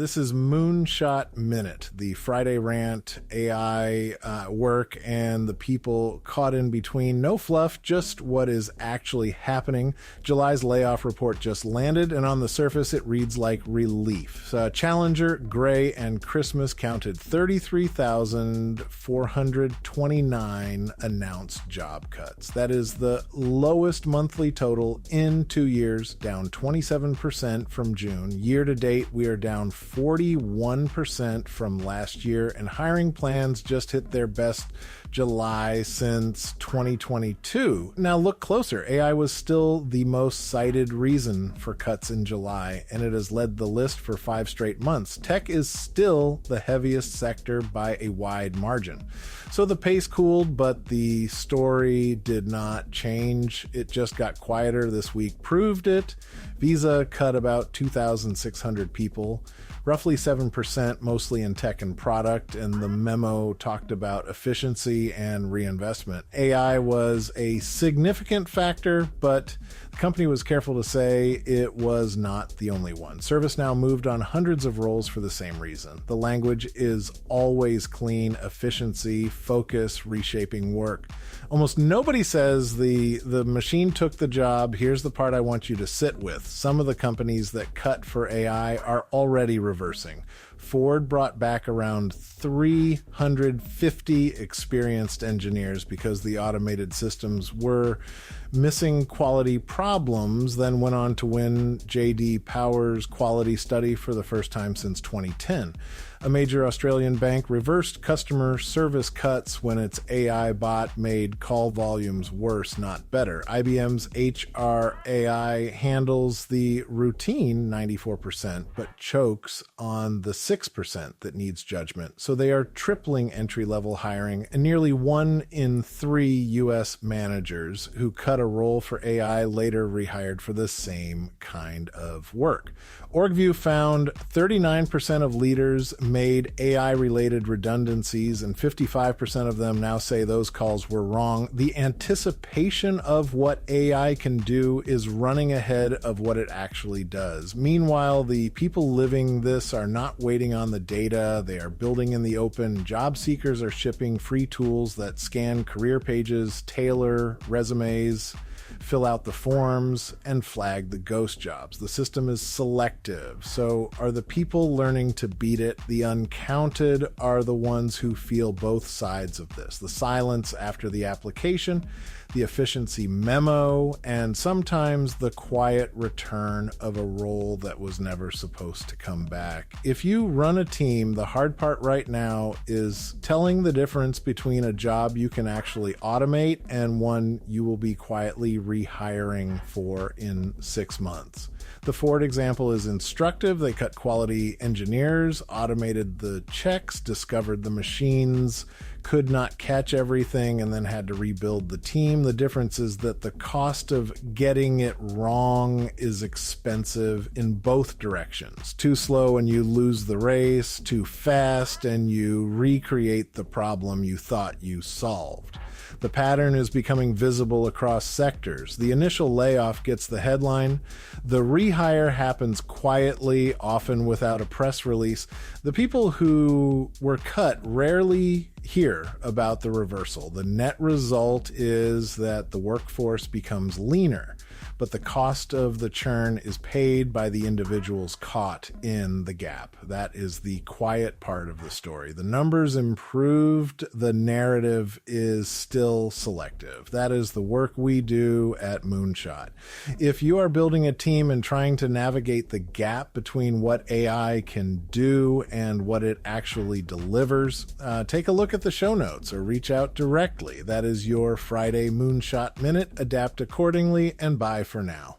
This is Moonshot Minute, the Friday Rant AI work and the people caught in between. No fluff, just what is actually happening. July's layoff report just landed, and on the surface it reads like relief. Challenger, Gray, and Christmas counted 33,429 announced job cuts. That is the lowest monthly total in 2 years, down 27% from June. Year to date, we are down 41% from last year, and hiring plans just hit their best July since 2022. Now look closer. AI was still the most cited reason for cuts in July, and it has led the list for 5 straight months. Tech is still the heaviest sector by a wide margin. So the pace cooled, but the story did not change. It just got quieter. This week proved it. Visa cut about 2,600 people, roughly 7%, mostly in tech and product, and the memo talked about efficiency and reinvestment. AI was a significant factor, but the company was careful to say it was not the only one. ServiceNow moved on hundreds of roles for the same reason. The language is always clean: efficiency, focus, reshaping work. Almost nobody says the machine took the job, here's the part I want you to sit with. Some of the companies that cut for AI are already reversing. Ford brought back around 350 experienced engineers because the automated systems were missing quality problems, then went on to win J.D. Power's quality study for the first time since 2010. A major Australian bank reversed customer service cuts when its AI bot made call volumes worse, not better. IBM's HR AI handles the routine 94%, but chokes on the 6% that needs judgment. So they are tripling entry-level hiring, and nearly 1 in 3 U.S. managers who cut a role for AI later rehired for the same kind of work. OrgView found 39% of leaders made AI-related redundancies, and 55% of them now say those calls were wrong. The anticipation of what AI can do is running ahead of what it actually does. Meanwhile, the people living this are not waiting on the data. They are building in the open. Job seekers are shipping free tools that scan career pages, tailor resumes, fill out the forms, and flag the ghost jobs. The system is selective. So are the people learning to beat it? The uncounted are the ones who feel both sides of this. The silence after the application, the efficiency memo, and sometimes the quiet return of a role that was never supposed to come back. If you run a team, the hard part right now is telling the difference between a job you can actually automate and one you will be quietly rehiring for in 6 months. The Ford example is instructive. They cut quality engineers, automated the checks, discovered the machines could not catch everything, and then had to rebuild the team. The difference is that the cost of getting it wrong is expensive in both directions. Too slow and you lose the race, too fast and you recreate the problem you thought you solved. The pattern is becoming visible across sectors. The initial layoff gets the headline. The rehire happens quietly, often without a press release. The people who were cut rarely hear about the reversal. The net result is that the workforce becomes leaner, but the cost of the churn is paid by the individuals caught in the gap. That is the quiet part of the story. The numbers improved, the narrative is still selective. That is the work we do at Moonshot. If you are building a team and trying to navigate the gap between what AI can do and what it actually delivers, take a look at the show notes or reach out directly. That is your Friday Moonshot Minute. Adapt accordingly, and bye for now.